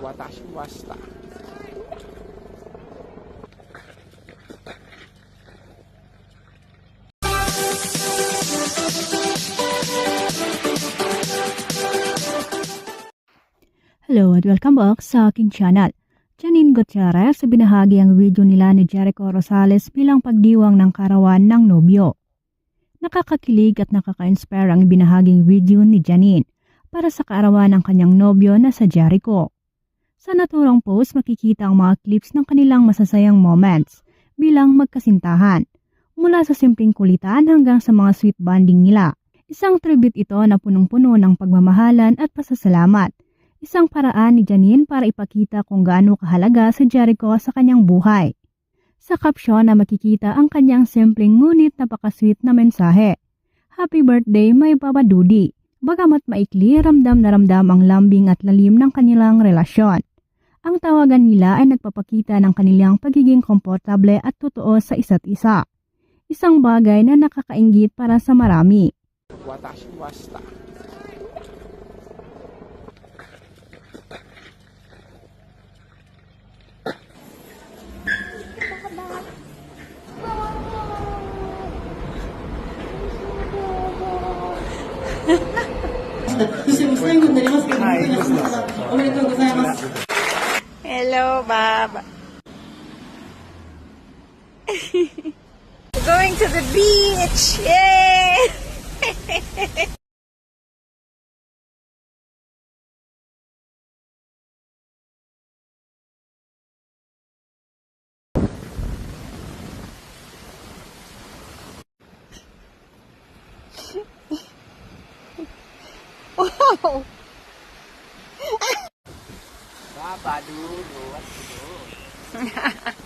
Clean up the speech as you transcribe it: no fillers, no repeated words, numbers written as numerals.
Watashi wa shita. Hello at welcome back sa aking channel. Janine Gutierrez binahagi ang video nila ni Jericho Rosales bilang pagdiwang ng karawan ng nobyo. Nakakakilig at nakaka-inspire ang binahaging video ni Janine para sa kaarawan ng kanyang nobyo na sa Jericho. Sa naturang post makikita ang mga clips ng kanilang masasayang moments bilang magkasintahan, mula sa simpleng kulitan hanggang sa mga sweet bonding nila. Isang tribute ito na punong-puno ng pagmamahalan at pasasalamat. Isang paraan ni Janine para ipakita kung gaano kahalaga si Jericho sa kanyang buhay. Sa caption na makikita ang kanyang simpleng ngunit napaka-sweet na mensahe. Happy birthday, my Papa Dudi. Bagamat maikli, ramdam na ramdam ang lambing at lalim ng kanilang relasyon. Ang tawagan nila ay nagpapakita ng kanilang pagiging komportable at totoo sa isa't isa. Isang bagay na nakakainggit para sa marami. Watashi wa shita. Hello, Bob. Going to the beach! Yay! Wow! Papa Dudu, what to do?